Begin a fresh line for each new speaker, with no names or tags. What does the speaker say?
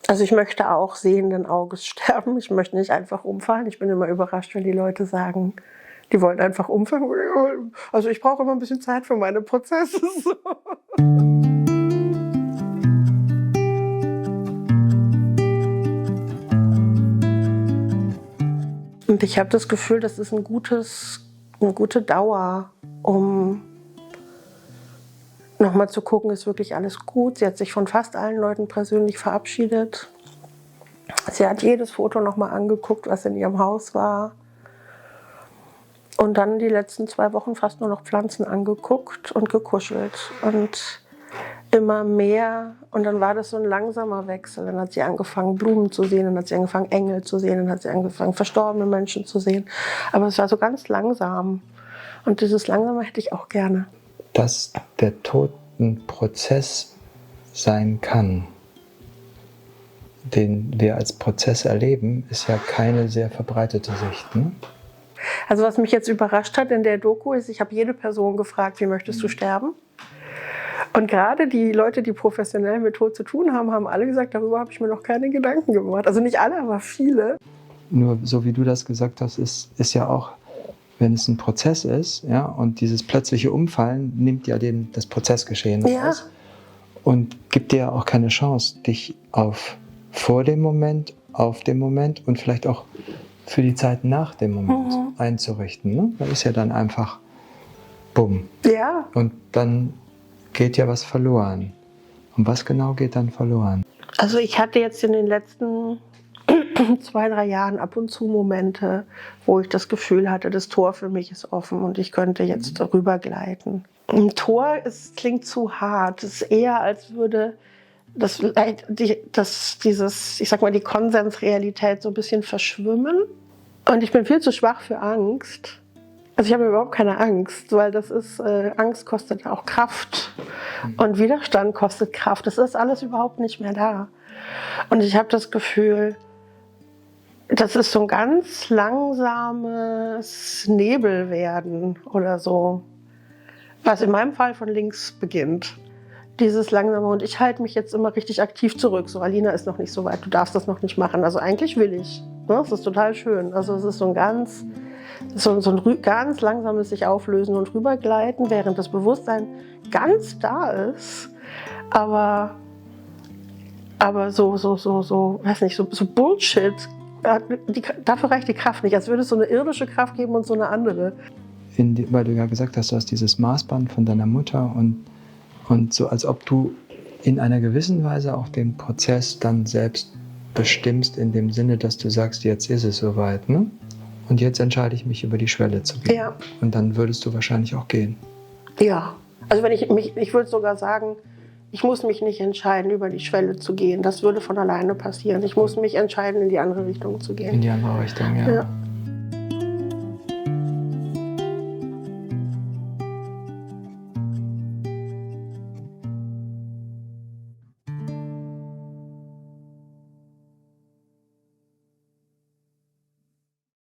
Also ich möchte auch sehenden Auges sterben. Ich möchte nicht einfach umfallen. Ich bin immer überrascht, wenn die Leute sagen, die wollen einfach umfallen. Also ich brauche immer ein bisschen Zeit für meine Prozesse. Und ich habe das Gefühl, das ist eine gute Dauer, um nochmal zu gucken, ist wirklich alles gut. Sie hat sich von fast allen Leuten persönlich verabschiedet. Sie hat jedes Foto nochmal angeguckt, was in ihrem Haus war. Und dann die letzten 2 Wochen fast nur noch Pflanzen angeguckt und gekuschelt. Und immer mehr. Und dann war das so ein langsamer Wechsel. Dann hat sie angefangen, Blumen zu sehen, dann hat sie angefangen, Engel zu sehen, dann hat sie angefangen, verstorbene Menschen zu sehen. Aber es war so ganz langsam. Und dieses Langsame hätte ich auch gerne.
Dass der Tod ein Prozess sein kann, den wir als Prozess erleben, ist ja keine sehr verbreitete Sicht. Ne?
Also was mich jetzt überrascht hat in der Doku ist, ich habe jede Person gefragt, wie möchtest du sterben? Und gerade die Leute, die professionell mit Tod zu tun haben, haben alle gesagt, darüber habe ich mir noch keine Gedanken gemacht. Also nicht alle, aber viele.
Nur so wie du das gesagt hast, ist ja auch, wenn es ein Prozess ist, ja, und dieses plötzliche Umfallen nimmt ja das Prozessgeschehen raus und gibt dir ja auch keine Chance, dich auf vor dem Moment, auf dem Moment und vielleicht auch für die Zeit nach dem Moment einzurichten. Ne? Da ist ja dann einfach bumm.
Ja.
Und dann geht ja was verloren. Und was genau geht dann verloren?
Also ich hatte jetzt in den letzten 2, 3 Jahren ab und zu Momente, wo ich das Gefühl hatte, das Tor für mich ist offen und ich könnte jetzt darüber gleiten. Ein Tor klingt zu hart. Es ist eher, als würde die Konsensrealität so ein bisschen verschwimmen. Und ich bin viel zu schwach für Angst. Also ich habe überhaupt keine Angst, weil das ist, Angst kostet auch Kraft und Widerstand kostet Kraft. Das ist alles überhaupt nicht mehr da. Und ich habe das Gefühl, das ist so ein ganz langsames Nebelwerden oder so, was in meinem Fall von links beginnt. Dieses langsame, und ich halte mich jetzt immer richtig aktiv zurück. So, Alina ist noch nicht so weit, du darfst das noch nicht machen. Also eigentlich will ich. Ne? Das ist total schön. Also es ist so ein ganz langsames sich auflösen und rübergleiten, während das Bewusstsein ganz da ist. Aber so, weiß nicht, so Bullshit, dafür reicht die Kraft nicht. Als würde es so eine irdische Kraft geben und so eine andere.
Weil du ja gesagt hast, du hast dieses Maßband von deiner Mutter und so, als ob du in einer gewissen Weise auch den Prozess dann selbst bestimmst, in dem Sinne, dass du sagst, jetzt ist es soweit, ne? Und jetzt entscheide ich mich, über die Schwelle zu gehen.
Ja.
Und dann würdest du wahrscheinlich auch gehen.
Ja, also ich würde sogar sagen, ich muss mich nicht entscheiden, über die Schwelle zu gehen. Das würde von alleine passieren. Ich muss mich entscheiden, in die andere Richtung zu gehen.
In die andere Richtung, ja.